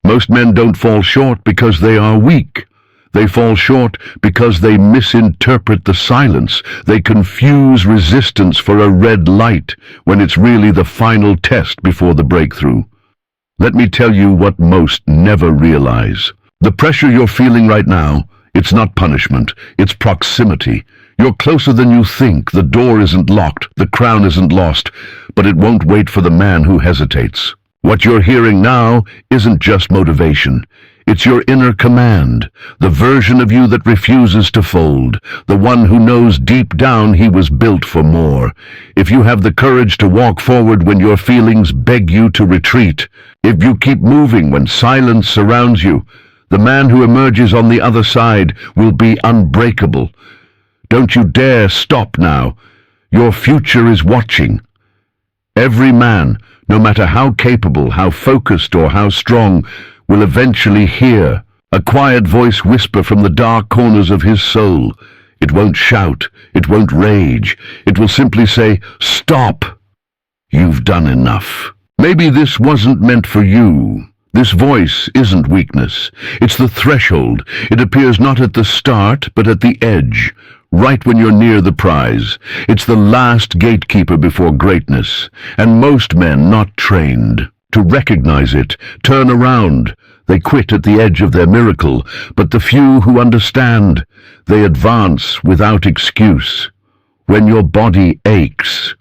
Most men don't fall short because they are weak. They fall short because they misinterpret the silence. They confuse resistance for a red light when it's really the final test before the breakthrough. Let me tell you what most never realize. The pressure you're feeling right now, it's not punishment, it's proximity. You're closer than you think. The door isn't locked, the crown isn't lost, but it won't wait for the man who hesitates. What you're hearing now isn't just motivation. It's your inner command, the version of you that refuses to fold, the one who knows deep down he was built for more. If you have the courage to walk forward when your feelings beg you to retreat, if you keep moving when silence surrounds you, the man who emerges on the other side will be unbreakable. Don't you dare stop now. Your future is watching. Every man, no matter how capable, how focused, or how strong, will eventually hear a quiet voice whisper from the dark corners of his soul. It won't shout, it won't rage, it will simply say, "Stop! You've done enough." Maybe this wasn't meant for you. This voice isn't weakness. It's the threshold. It appears not at the start, but at the edge, right when you're near the prize. It's the last gatekeeper before greatness, and most men not trained to recognize it, turn around. They quit at the edge of their miracle, but the few who understand, they advance without excuse. When your body aches,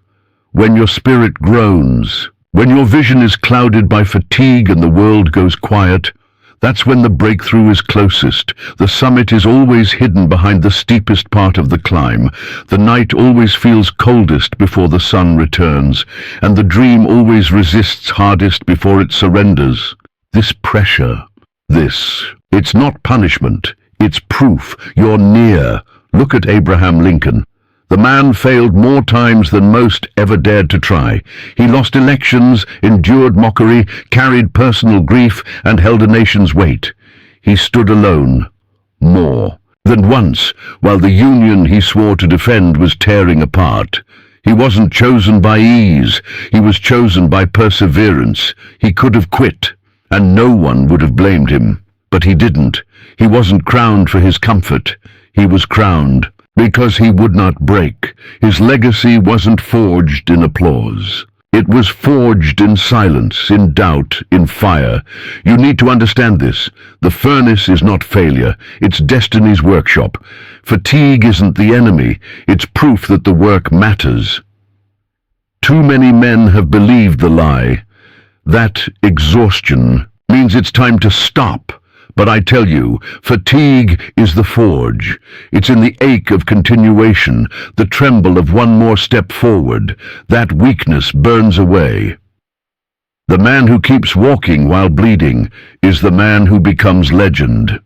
when your spirit groans, when your vision is clouded by fatigue and the world goes quiet, that's when the breakthrough is closest. The summit is always hidden behind the steepest part of the climb. The night always feels coldest before the sun returns, and the dream always resists hardest before it surrenders. This pressure, it's not punishment, it's proof. You're near. Look at Abraham Lincoln. The man failed more times than most ever dared to try. He lost elections, endured mockery, carried personal grief, and held a nation's weight. He stood alone, more than once, while the Union he swore to defend was tearing apart. He wasn't chosen by ease. He was chosen by perseverance. He could have quit, and no one would have blamed him. But he didn't. He wasn't crowned for his comfort. He was crowned because he would not break. His legacy wasn't forged in applause. It was forged in silence, in doubt, in fire. You need to understand this. The furnace is not failure. It's destiny's workshop. Fatigue isn't the enemy. It's proof that the work matters. Too many men have believed the lie. That exhaustion means it's time to stop. But I tell you, fatigue is the forge. It's in the ache of continuation, the tremble of one more step forward. That weakness burns away. The man who keeps walking while bleeding is the man who becomes legend.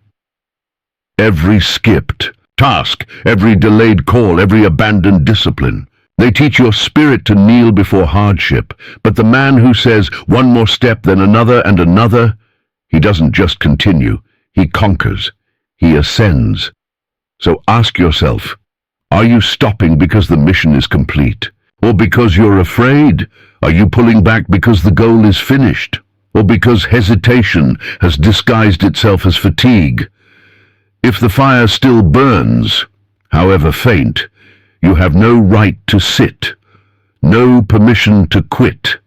Every skipped task, every delayed call, every abandoned discipline. They teach your spirit to kneel before hardship, but the man who says one more step, then another and another, he doesn't just continue, he conquers, he ascends. So ask yourself, are you stopping because the mission is complete? Or because you're afraid? Are you pulling back because the goal is finished? Or because hesitation has disguised itself as fatigue? If the fire still burns, however faint, you have no right to sit, no permission to quit.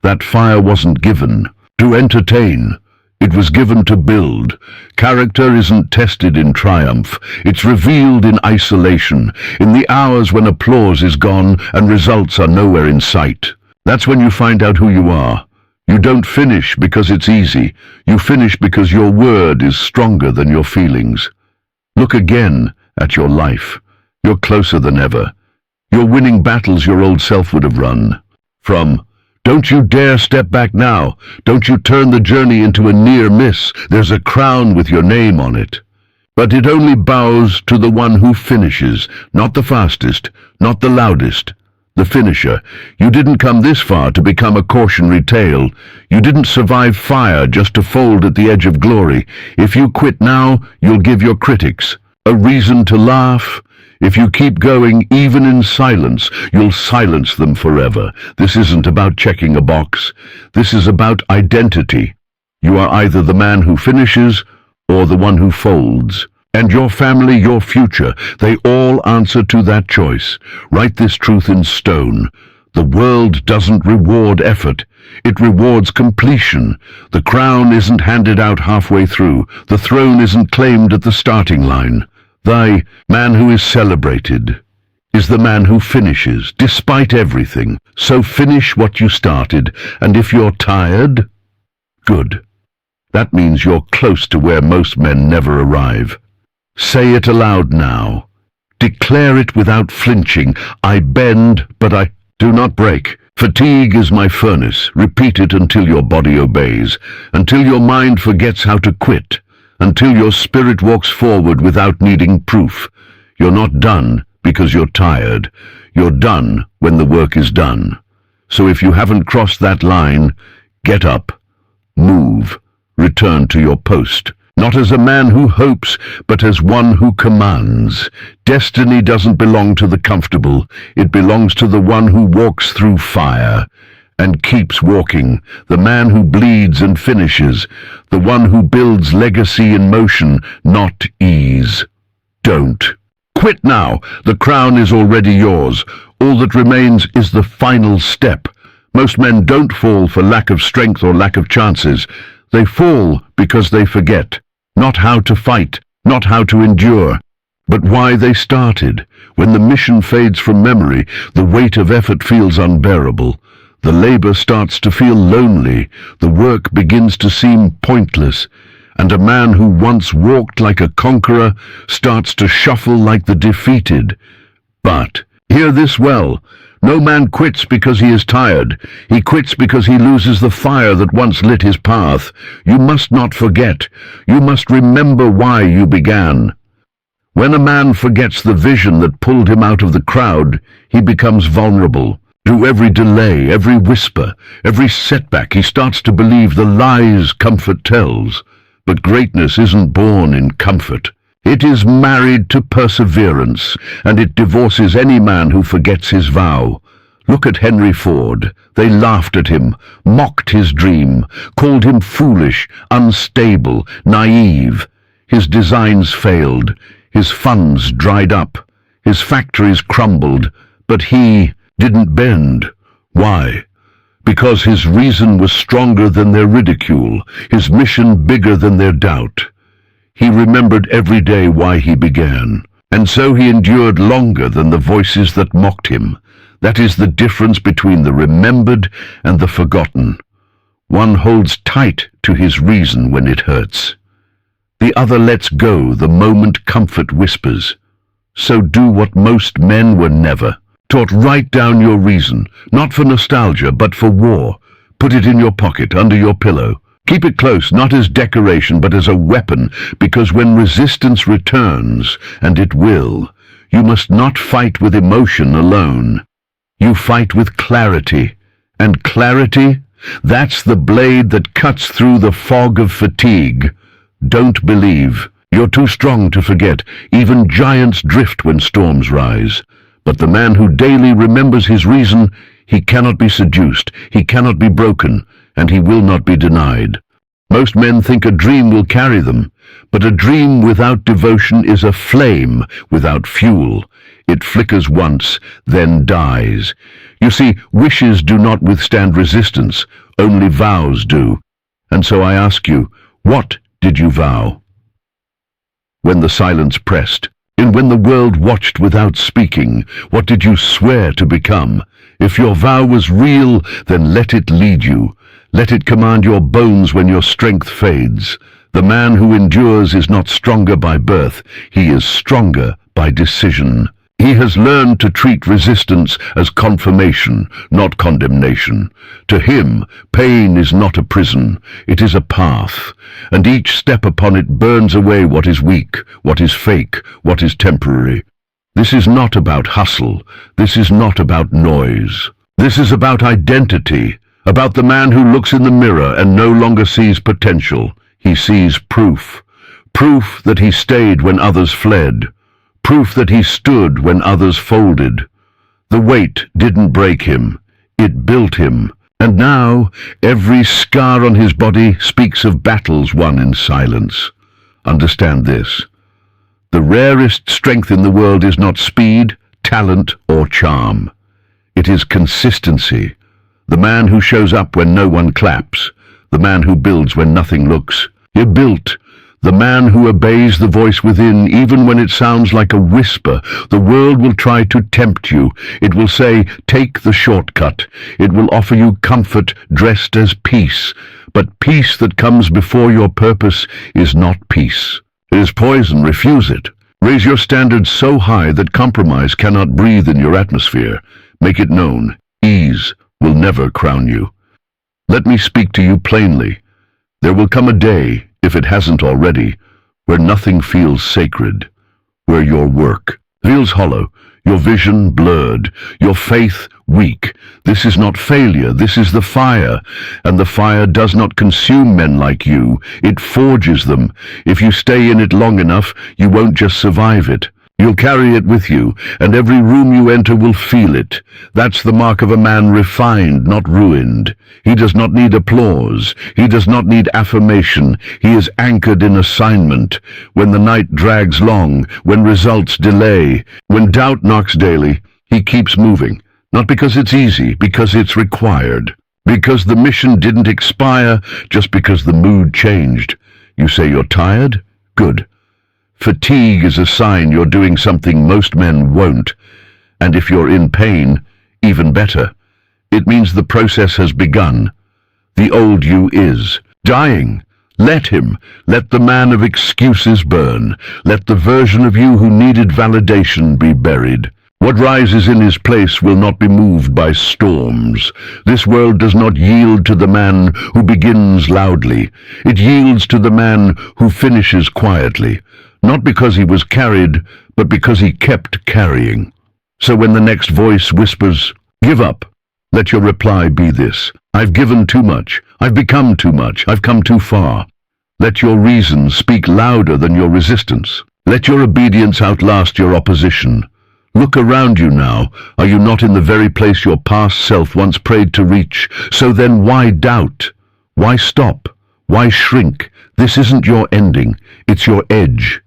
That fire wasn't given to entertain. It was given to build. Character isn't tested in triumph. It's revealed in isolation, in the hours when applause is gone and results are nowhere in sight. That's when you find out who you are. You don't finish because it's easy. You finish because your word is stronger than your feelings. Look again at your life. You're closer than ever. You're winning battles your old self would have run from. Don't you dare step back now. Don't you turn the journey into a near miss. There's a crown with your name on it. But it only bows to the one who finishes, not the fastest, not the loudest, the finisher. You didn't come this far to become a cautionary tale. You didn't survive fire just to fold at the edge of glory. If you quit now, you'll give your critics a reason to laugh. If you keep going, even in silence, you'll silence them forever. This isn't about checking a box. This is about identity. You are either the man who finishes or the one who folds. And your family, your future, they all answer to that choice. Write this truth in stone. The world doesn't reward effort. It rewards completion. The crown isn't handed out halfway through. The throne isn't claimed at the starting line. The man who is celebrated is the man who finishes, despite everything. So finish what you started, and if you're tired, good. That means you're close to where most men never arrive. Say it aloud now. Declare it without flinching. I bend, but I do not break. Fatigue is my furnace. Repeat it until your body obeys, until your mind forgets how to quit, until your spirit walks forward without needing proof. You're not done because you're tired. You're done when the work is done. So if you haven't crossed that line, get up, move, return to your post. Not as a man who hopes, but as one who commands. Destiny doesn't belong to the comfortable. It belongs to the one who walks through fire and keeps walking, the man who bleeds and finishes, the one who builds legacy in motion, not ease. Don't. Quit now. The crown is already yours. All that remains is the final step. Most men don't fall for lack of strength or lack of chances. They fall because they forget. Not how to fight, not how to endure, but why they started. When the mission fades from memory, the weight of effort feels unbearable. The labor starts to feel lonely. The work begins to seem pointless. And a man who once walked like a conqueror starts to shuffle like the defeated. But hear this well. No man quits because he is tired. He quits because he loses the fire that once lit his path. You must not forget. You must remember why you began. When a man forgets the vision that pulled him out of the crowd, he becomes vulnerable. Through every delay, every whisper, every setback, he starts to believe the lies comfort tells. But greatness isn't born in comfort. It is married to perseverance, and it divorces any man who forgets his vow. Look at Henry Ford. They laughed at him, mocked his dream, called him foolish, unstable, naive. His designs failed, his funds dried up, his factories crumbled, but he didn't bend. Why? Because his reason was stronger than their ridicule, his mission bigger than their doubt. He remembered every day why he began, and so he endured longer than the voices that mocked him. That is the difference between the remembered and the forgotten. One holds tight to his reason when it hurts. The other lets go the moment comfort whispers. So do what most men were never taught. Write down your reason, not for nostalgia, but for war. Put it in your pocket, under your pillow. Keep it close, not as decoration, but as a weapon, because when resistance returns, and it will, you must not fight with emotion alone. You fight with clarity, and clarity, that's the blade that cuts through the fog of fatigue. Don't believe. You're too strong to forget. Even giants drift when storms rise. But the man who daily remembers his reason, he cannot be seduced, he cannot be broken, and he will not be denied. Most men think a dream will carry them, but a dream without devotion is a flame without fuel. It flickers once, then dies. You see, wishes do not withstand resistance, only vows do. And so I ask you, what did you vow? When the silence pressed, and when the world watched without speaking, what did you swear to become? If your vow was real, then let it lead you. Let it command your bones when your strength fades. The man who endures is not stronger by birth. He is stronger by decision. He has learned to treat resistance as confirmation, not condemnation. To him, pain is not a prison. It is a path, and each step upon it burns away what is weak, what is fake, what is temporary. This is not about hustle. This is not about noise. This is about identity, about the man who looks in the mirror and no longer sees potential. He sees proof. Proof that he stayed when others fled. Proof that he stood when others folded. The weight didn't break him. It built him. And now, every scar on his body speaks of battles won in silence. Understand this. The rarest strength in the world is not speed, talent, or charm. It is consistency. The man who shows up when no one claps. The man who builds when nothing looks. You're built. The man who obeys the voice within, even when it sounds like a whisper. The world will try to tempt you. It will say, take the shortcut. It will offer you comfort dressed as peace. But peace that comes before your purpose is not peace. It is poison. Refuse it. Raise your standards so high that compromise cannot breathe in your atmosphere. Make it known. Ease will never crown you. Let me speak to you plainly. There will come a day, if it hasn't already, where nothing feels sacred, where your work feels hollow, your vision blurred, your faith weak. This is not failure, this is the fire, and the fire does not consume men like you, it forges them. If you stay in it long enough, you won't just survive it. You'll carry it with you, and every room you enter will feel it. That's the mark of a man refined, not ruined. He does not need applause. He does not need affirmation. He is anchored in assignment. When the night drags long, when results delay, when doubt knocks daily, he keeps moving. Not because it's easy, because it's required. Because the mission didn't expire, just because the mood changed. You say you're tired? Good. Fatigue is a sign you're doing something most men won't. And if you're in pain, even better. It means the process has begun. The old you is dying. Let him. Let the man of excuses burn. Let the version of you who needed validation be buried. What rises in his place will not be moved by storms. This world does not yield to the man who begins loudly. It yields to the man who finishes quietly. Not because he was carried, but because he kept carrying. So when the next voice whispers, give up, let your reply be this: I've given too much, I've become too much, I've come too far. Let your reason speak louder than your resistance. Let your obedience outlast your opposition. Look around you now. Are you not in the very place your past self once prayed to reach? So then why doubt? Why stop? Why shrink? This isn't your ending, it's your edge.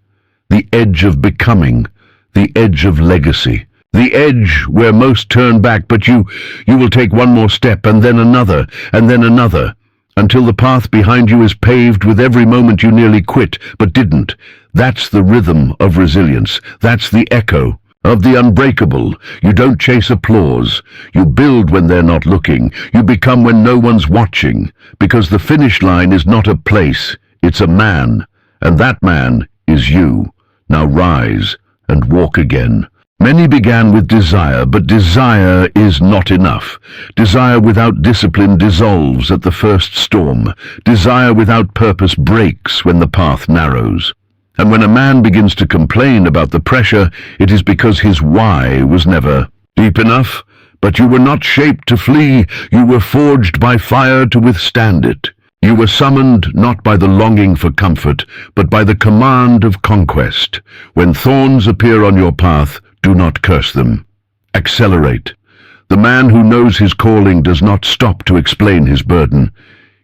The edge of becoming, the edge of legacy, the edge where most turn back, but you will take one more step, and then another, until the path behind you is paved with every moment you nearly quit, but didn't. That's the rhythm of resilience. That's the echo of the unbreakable. You don't chase applause. You build when they're not looking. You become when no one's watching, because the finish line is not a place, it's a man, and that man is you. Now rise and walk again. Many began with desire, but desire is not enough. Desire without discipline dissolves at the first storm. Desire without purpose breaks when the path narrows. And when a man begins to complain about the pressure, it is because his why was never deep enough. But you were not shaped to flee. You were forged by fire to withstand it. You were summoned not by the longing for comfort, but by the command of conquest. When thorns appear on your path, do not curse them. Accelerate. The man who knows his calling does not stop to explain his burden.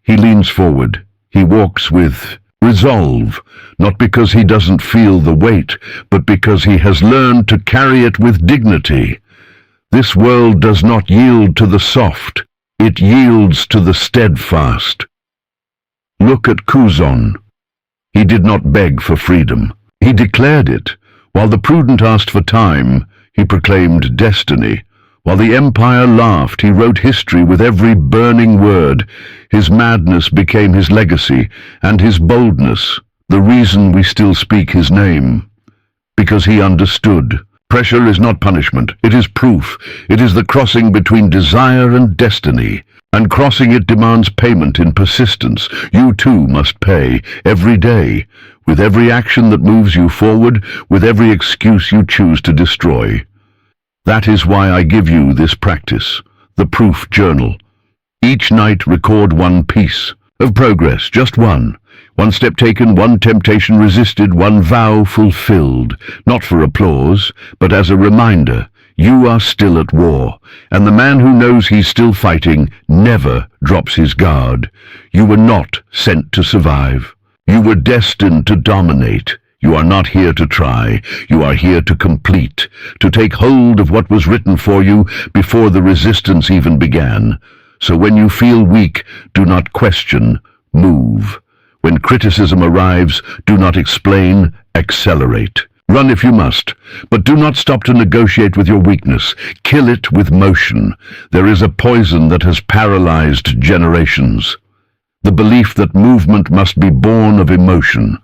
He leans forward. He walks with resolve, not because he doesn't feel the weight, but because he has learned to carry it with dignity. This world does not yield to the soft. It yields to the steadfast. Look at Kuzon. He did not beg for freedom. He declared it. While the prudent asked for time, he proclaimed destiny. While the empire laughed, he wrote history with every burning word. His madness became his legacy, and his boldness, the reason we still speak his name. Because he understood. Pressure is not punishment. It is proof. It is the crossing between desire and destiny. And crossing it demands payment in persistence. You too must pay, every day, with every action that moves you forward, with every excuse you choose to destroy. That is why I give you this practice, the proof journal. Each night record one piece of progress, just one. One step taken, one temptation resisted, one vow fulfilled, not for applause, but as a reminder. You are still at war, and the man who knows he's still fighting never drops his guard. You were not sent to survive. You were destined to dominate. You are not here to try. You are here to complete, to take hold of what was written for you before the resistance even began. So when you feel weak, do not question, move. When criticism arrives, do not explain, accelerate. Run if you must, but do not stop to negotiate with your weakness. Kill it with motion. There is a poison that has paralyzed generations. The belief that movement must be born of emotion,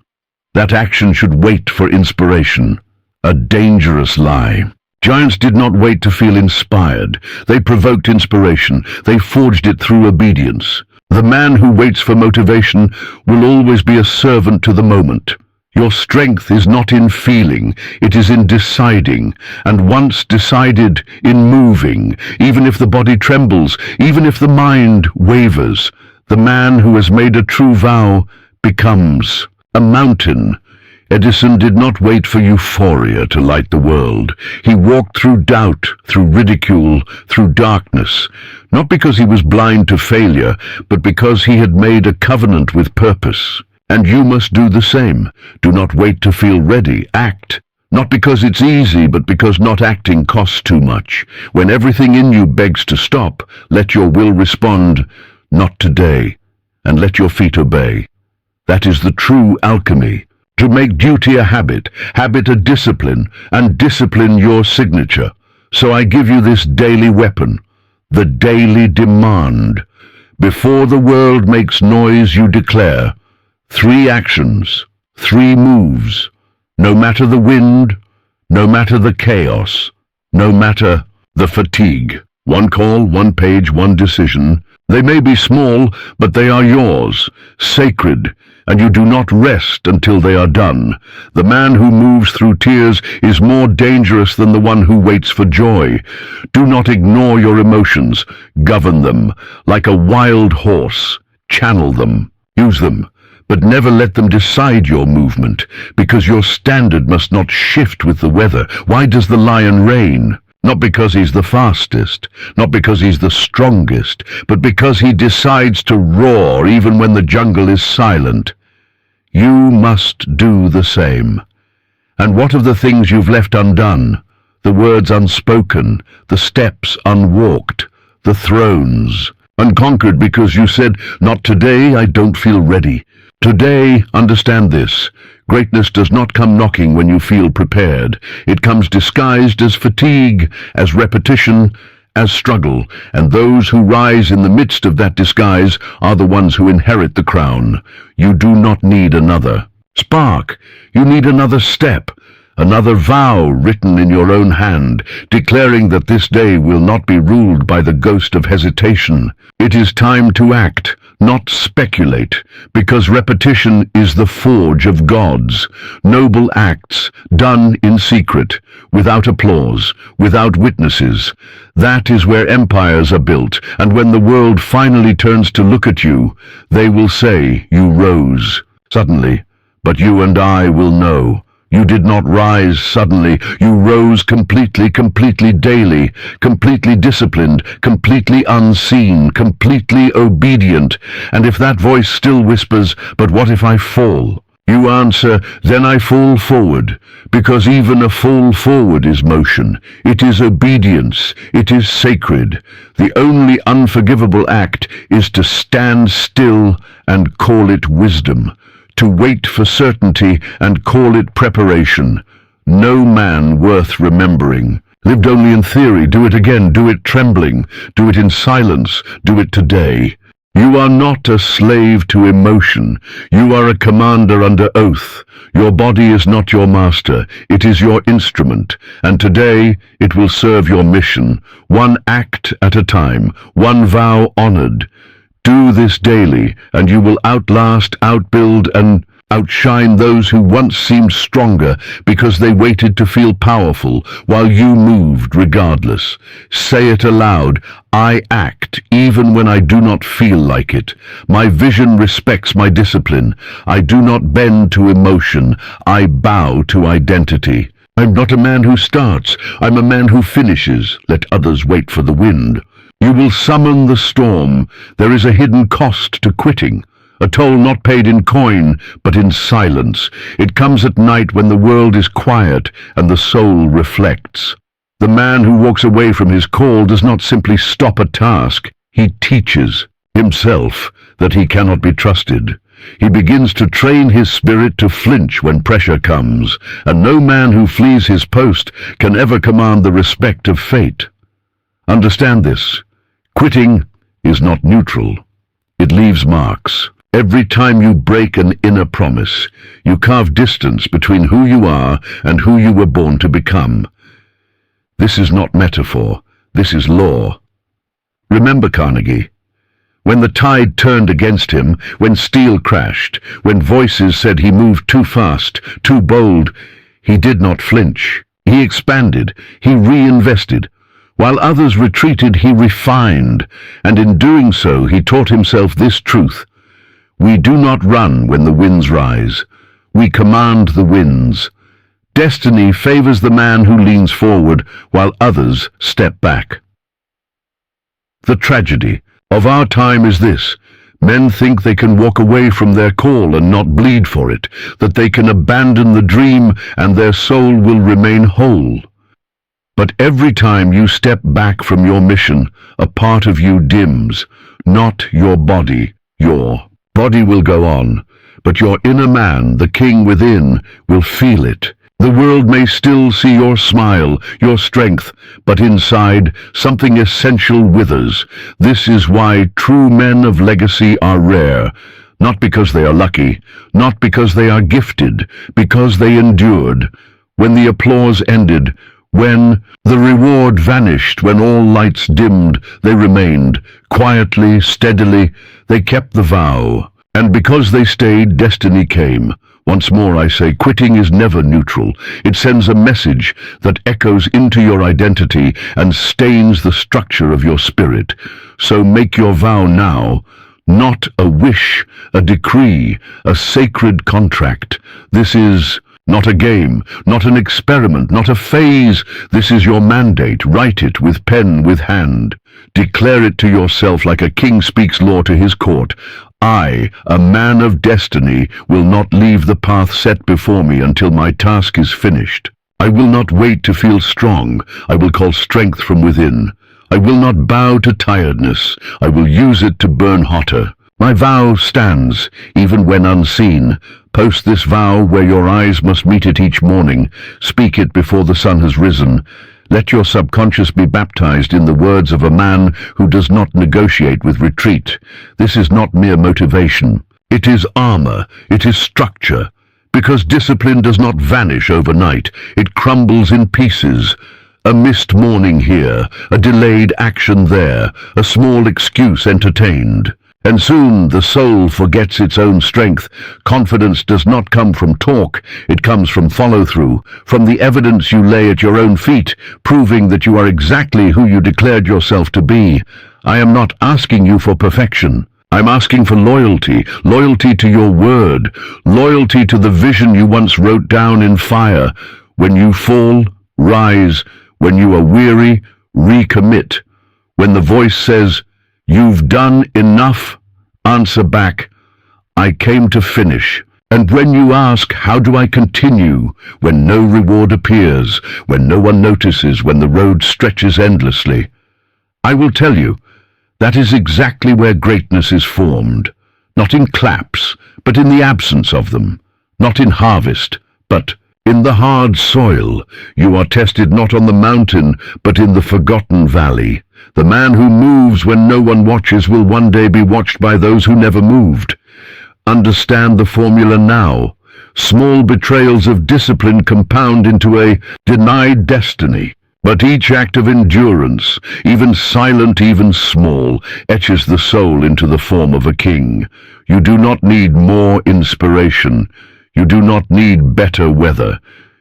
that action should wait for inspiration. A dangerous lie. Giants did not wait to feel inspired. They provoked inspiration. They forged it through obedience. The man who waits for motivation will always be a servant to the moment. Your strength is not in feeling, it is in deciding, and once decided, in moving, even if the body trembles, even if the mind wavers. The man who has made a true vow becomes a mountain. Edison did not wait for euphoria to light the world. He walked through doubt, through ridicule, through darkness, not because he was blind to failure, but because he had made a covenant with purpose. And you must do the same. Do not wait to feel ready. Act. Not because it's easy, but because not acting costs too much. When everything in you begs to stop, let your will respond, "Not today," and let your feet obey. That is the true alchemy. To make duty a habit, habit a discipline, and discipline your signature. So I give you this daily weapon, the daily demand. Before the world makes noise, you declare 3 actions, 3 moves, no matter the wind, no matter the chaos, no matter the fatigue. 1 call, 1 page, 1 decision. They may be small, but they are yours, sacred, and you do not rest until they are done. The man who moves through tears is more dangerous than the one who waits for joy. Do not ignore your emotions. Govern them like a wild horse. Channel them. Use them. But never let them decide your movement, because your standard must not shift with the weather. Why does the lion reign? Not because he's the fastest, not because he's the strongest, but because he decides to roar even when the jungle is silent. You must do the same. And what of the things you've left undone? The words unspoken, the steps unwalked, the thrones unconquered because you said, "Not today, I don't feel ready." Today, understand this. Greatness does not come knocking when you feel prepared. It comes disguised as fatigue, as repetition, as struggle, and those who rise in the midst of that disguise are the ones who inherit the crown. You do not need another spark. You need another step, another vow written in your own hand, declaring that this day will not be ruled by the ghost of hesitation. It is time to act, not speculate, because repetition is the forge of gods. Noble acts, done in secret, without applause, without witnesses. That is where empires are built, and when the world finally turns to look at you, they will say you rose suddenly, but you and I will know. You did not rise suddenly. You rose completely daily, completely disciplined, completely unseen, completely obedient. And if that voice still whispers, "But what if I fall?" you answer, "Then I fall forward," because even a fall forward is motion. It is obedience. It is sacred. The only unforgivable act is to stand still and call it wisdom. To wait for certainty and call it preparation. No man worth remembering. Lived only in theory, do it again, do it trembling, do it in silence, do it today. You are not a slave to emotion. You are a commander under oath. Your body is not your master. It is your instrument, and today it will serve your mission. 1 act at a time, 1 vow honored. Do this daily, and you will outlast, outbuild, and outshine those who once seemed stronger because they waited to feel powerful while you moved regardless. Say it aloud. I act even when I do not feel like it. My vision respects my discipline. I do not bend to emotion. I bow to identity. I'm not a man who starts, I'm a man who finishes. Let others wait for the wind. You will summon the storm. There is a hidden cost to quitting, a toll not paid in coin, but in silence. It comes at night when the world is quiet and the soul reflects. The man who walks away from his call does not simply stop a task. He teaches himself that he cannot be trusted. He begins to train his spirit to flinch when pressure comes, and no man who flees his post can ever command the respect of fate. Understand this. Quitting is not neutral. It leaves marks. Every time you break an inner promise, you carve distance between who you are and who you were born to become. This is not metaphor. This is law. Remember Carnegie. When the tide turned against him, when steel crashed, when voices said he moved too fast, too bold, he did not flinch. He expanded. He reinvested. While others retreated, he refined, and in doing so he taught himself this truth. We do not run when the winds rise. We command the winds. Destiny favors the man who leans forward while others step back. The tragedy of our time is this. Men think they can walk away from their call and not bleed for it, that they can abandon the dream and their soul will remain whole. But every time you step back from your mission, a part of you dims. Not your body. Your body will go on, but your inner man, the king within, will feel it. The world may still see your smile, your strength, but inside, something essential withers. This is why true men of legacy are rare. Not because they are lucky, not because they are gifted, because they endured. When the applause ended, when the reward vanished, when all lights dimmed, they remained. Quietly, steadily, they kept the vow. And because they stayed, destiny came. Once more I say, quitting is never neutral. It sends a message that echoes into your identity and stains the structure of your spirit. So make your vow now. Not a wish, a decree, a sacred contract. This is not a game, not an experiment, not a phase. This is your mandate. Write it with pen, with hand. Declare it to yourself like a king speaks law to his court. I, a man of destiny, will not leave the path set before me until my task is finished. I will not wait to feel strong. I will call strength from within. I will not bow to tiredness. I will use it to burn hotter. My vow stands, even when unseen. Post this vow where your eyes must meet it each morning. Speak it before the sun has risen. Let your subconscious be baptized in the words of a man who does not negotiate with retreat. This is not mere motivation. It is armor. It is structure. Because discipline does not vanish overnight. It crumbles in pieces. A missed morning here, a delayed action there, a small excuse entertained. And soon the soul forgets its own strength. Confidence does not come from talk, it comes from follow-through, from the evidence you lay at your own feet, proving that you are exactly who you declared yourself to be. I am not asking you for perfection. I'm asking for loyalty, loyalty to your word, loyalty to the vision you once wrote down in fire. When you fall, rise. When you are weary, recommit. When the voice says, "You've done enough," answer back, "I came to finish." And when you ask, "How do I continue?" when no reward appears, when no one notices, when the road stretches endlessly, I will tell you, that is exactly where greatness is formed. Not in claps, but in the absence of them. Not in harvest, but in the hard soil. You are tested not on the mountain, but in the forgotten valley. The man who moves when no one watches will one day be watched by those who never moved. Understand the formula now. Small betrayals of discipline compound into a denied destiny. But each act of endurance, even silent, even small, etches the soul into the form of a king. You do not need more inspiration. You do not need better weather.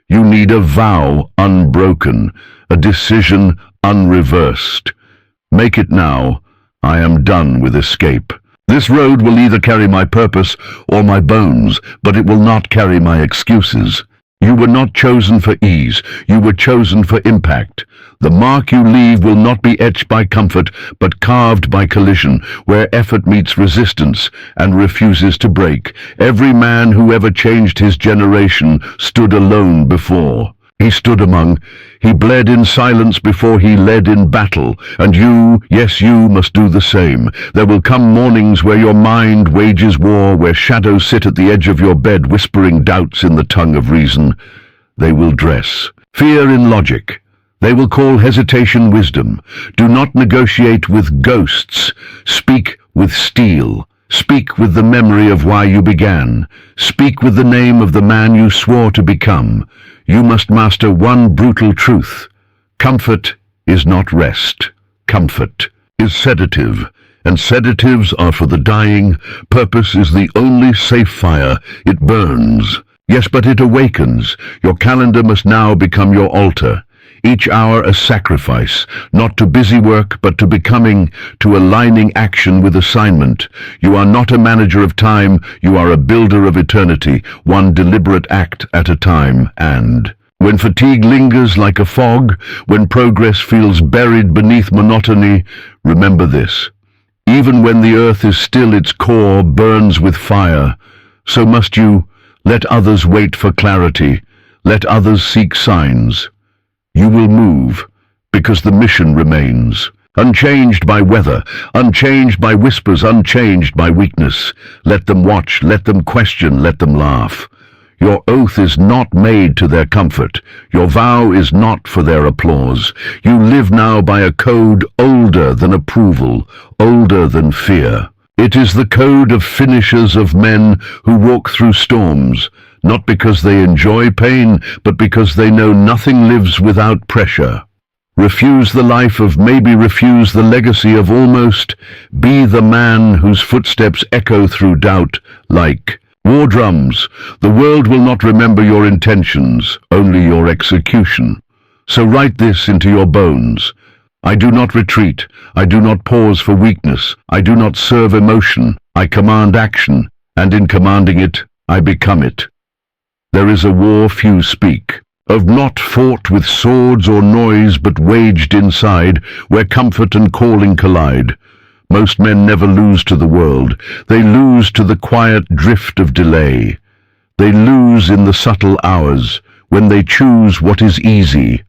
You need a vow unbroken, a decision unreversed. Make it now. I am done with escape. This road will either carry my purpose or my bones, but it will not carry my excuses. You were not chosen for ease, you were chosen for impact. The mark you leave will not be etched by comfort, but carved by collision, where effort meets resistance and refuses to break. Every man who ever changed his generation stood alone before. He stood among, he bled in silence before he led in battle, and you, yes you, must do the same. There will come mornings where your mind wages war, where shadows sit at the edge of your bed whispering doubts in the tongue of reason. They will dress fear in logic. They will call hesitation wisdom. Do not negotiate with ghosts. Speak with steel. Speak with the memory of why you began. Speak with the name of the man you swore to become. You must master one brutal truth. Comfort is not rest. Comfort is sedative, and sedatives are for the dying. Purpose is the only safe fire. It burns. Yes, but it awakens. Your calendar must now become your altar. Each hour a sacrifice, not to busy work, but to becoming, to aligning action with assignment. You are not a manager of time, you are a builder of eternity, one deliberate act at a time. And when fatigue lingers like a fog, when progress feels buried beneath monotony, remember this. Even when the earth is still, its core burns with fire. So must you let others wait for clarity, let others seek signs. You will move, because the mission remains. Unchanged by weather, unchanged by whispers, unchanged by weakness. Let them watch, let them question, let them laugh. Your oath is not made to their comfort. Your vow is not for their applause. You live now by a code older than approval, older than fear. It is the code of finishers, of men who walk through storms, not because they enjoy pain, but because they know nothing lives without pressure. Refuse the life of maybe, refuse the legacy of almost. Be the man whose footsteps echo through doubt like war drums. The world will not remember your intentions, only your execution. So write this into your bones. I do not retreat. I do not pause for weakness. I do not serve emotion. I command action, and in commanding it, I become it. There is a war few speak of, not fought with swords or noise, but waged inside, where comfort and calling collide. Most men never lose to the world. They lose to the quiet drift of delay. They lose in the subtle hours, when they choose what is easy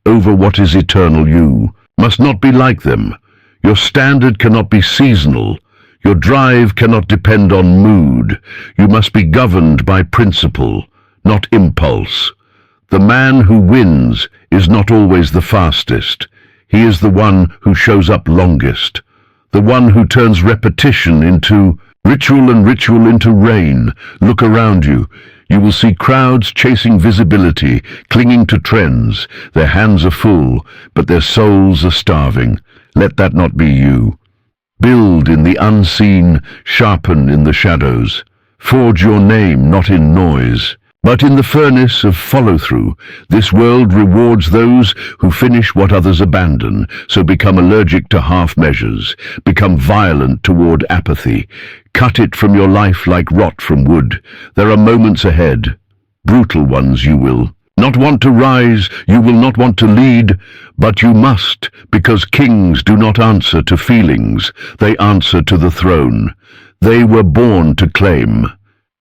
over what is eternal. You must not be like them. Your standard cannot be seasonal. Your drive cannot depend on mood. You must be governed by principle, not impulse. The man who wins is not always the fastest. He is the one who shows up longest, the one who turns repetition into ritual and ritual into rain. Look around you. You will see crowds chasing visibility, clinging to trends. Their hands are full, but their souls are starving. Let that not be you. Build in the unseen, sharpen in the shadows. Forge your name not in noise, but in the furnace of follow-through. This world rewards those who finish what others abandon, so become allergic to half measures, become violent toward apathy. Cut it from your life like rot from wood. There are moments ahead, brutal ones. You will not want to rise, you will not want to lead, but you must, because kings do not answer to feelings, they answer to the throne. They were born to claim.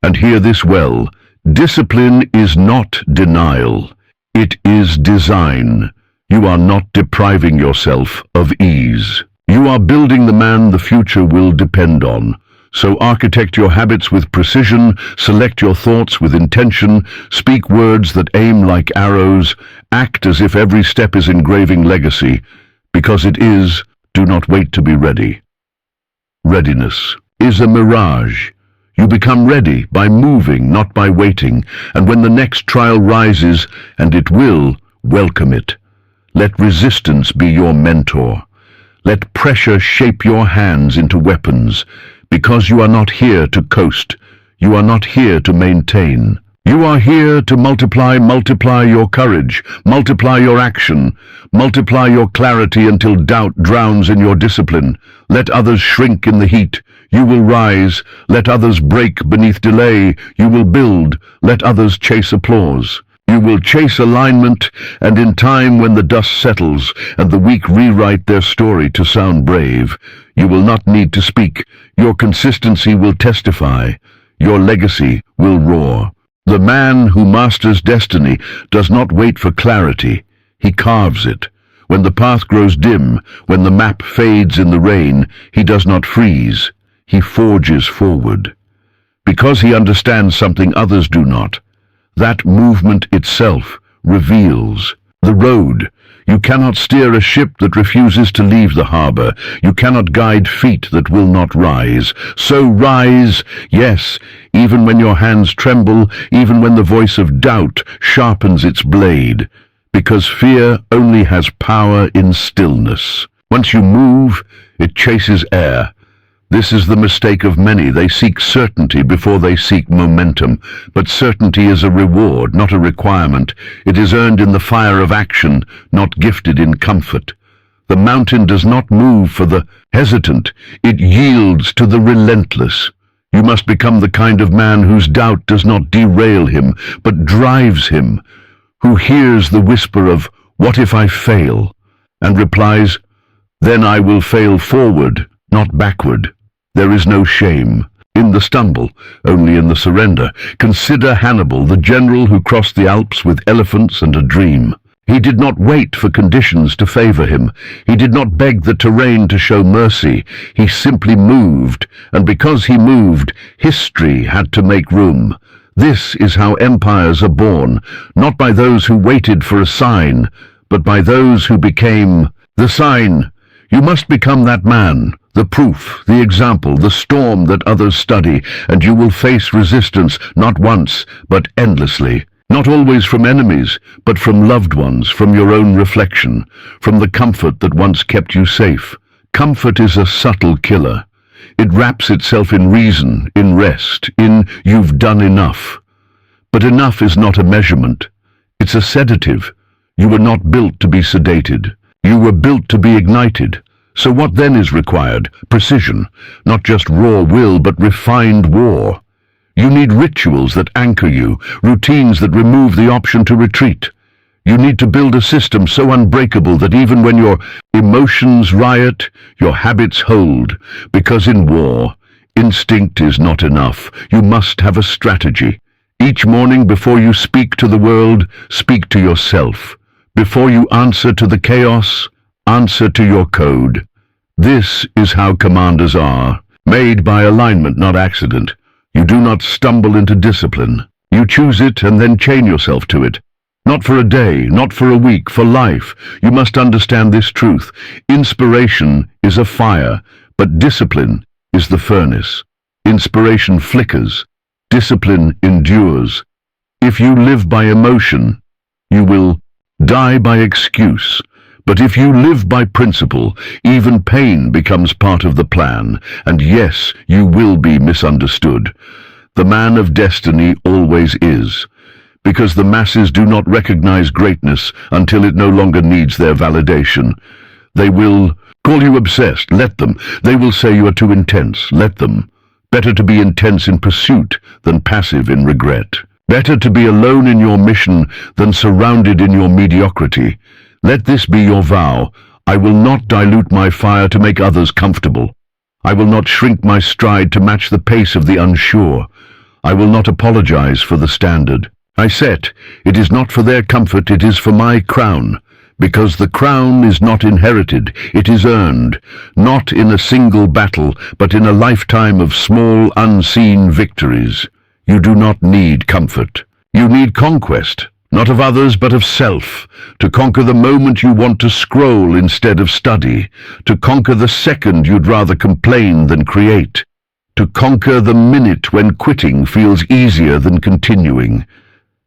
And hear this well. Discipline is not denial. It is design. You are not depriving yourself of ease. You are building the man the future will depend on. So architect your habits with precision, select your thoughts with intention, speak words that aim like arrows, act as if every step is engraving legacy. Because it is, do not wait to be ready. Readiness is a mirage. You become ready by moving, not by waiting, and when the next trial rises, and it will, welcome it. Let resistance be your mentor. Let pressure shape your hands into weapons, because you are not here to coast. You are not here to maintain. You are here to multiply your courage, multiply your action, multiply your clarity until doubt drowns in your discipline. Let others shrink in the heat. You will rise. Let others break beneath delay. You will build. Let others chase applause. You You will chase alignment, and in time when the dust settles and the weak rewrite their story to sound brave, you will not need to speak. Your consistency will testify. Your legacy will roar. The man who masters destiny does not wait for clarity. He carves it. When the path grows dim, when the map fades in the rain, he does not freeze. He forges forward. Because he understands something others do not. That movement itself reveals the road. You cannot steer a ship that refuses to leave the harbor. You cannot guide feet that will not rise. So rise, yes, even when your hands tremble, even when the voice of doubt sharpens its blade. Because fear only has power in stillness. Once you move, it chases air. This is the mistake of many. They seek certainty before they seek momentum. But certainty is a reward, not a requirement. It is earned in the fire of action, not gifted in comfort. The mountain does not move for the hesitant. It yields to the relentless. You must become the kind of man whose doubt does not derail him, but drives him, who hears the whisper of, "What if I fail?" and replies, "Then I will fail forward, not backward." There is no shame in the stumble, only in the surrender. Consider Hannibal, the general who crossed the Alps with elephants and a dream. He did not wait for conditions to favor him. He did not beg the terrain to show mercy. He simply moved, and because he moved, history had to make room. This is how empires are born, not by those who waited for a sign, but by those who became the sign. You must become that man, the proof, the example, the storm that others study, and you will face resistance not once, but endlessly. Not always from enemies, but from loved ones, from your own reflection, from the comfort that once kept you safe. Comfort is a subtle killer. It wraps itself in reason, in rest, in "you've done enough." But enough is not a measurement. It's a sedative. You were not built to be sedated. You were built to be ignited. So what then is required? Precision. Not just raw will, but refined war. You need rituals that anchor you, routines that remove the option to retreat. You need to build a system so unbreakable that even when your emotions riot, your habits hold. Because in war, instinct is not enough. You must have a strategy. Each morning before you speak to the world, speak to yourself. Before you answer to the chaos, answer to your code. This is how commanders are, made by alignment, not accident. You do not stumble into discipline. You choose it and then chain yourself to it. Not for a day, not for a week, for life. You must understand this truth. Inspiration is a fire, but discipline is the furnace. Inspiration flickers. Discipline endures. If you live by emotion, you will die by excuse. But if you live by principle, even pain becomes part of the plan, and yes, you will be misunderstood. The man of destiny always is, because the masses do not recognize greatness until it no longer needs their validation. They will call you obsessed, let them. They will say you are too intense, let them. Better to be intense in pursuit than passive in regret. Better to be alone in your mission than surrounded in your mediocrity. Let this be your vow. I will not dilute my fire to make others comfortable. I will not shrink my stride to match the pace of the unsure. I will not apologize for the standard I set. It is not for their comfort, it is for my crown. Because the crown is not inherited, it is earned, not in a single battle, but in a lifetime of small, unseen victories. You do not need comfort. You need conquest, not of others, but of self, to conquer the moment you want to scroll instead of study, to conquer the second you'd rather complain than create, to conquer the minute when quitting feels easier than continuing.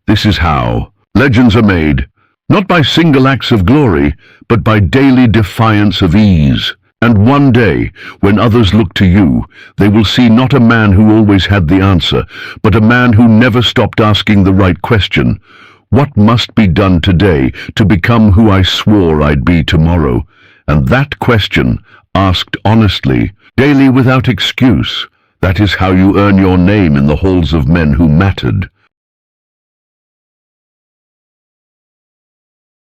This is how legends are made. Not by single acts of glory, but by daily defiance of ease. And one day, when others look to you, they will see not a man who always had the answer, but a man who never stopped asking the right question. What must be done today to become who I swore I'd be tomorrow? And that question, asked honestly, daily without excuse, that is how you earn your name in the halls of men who mattered.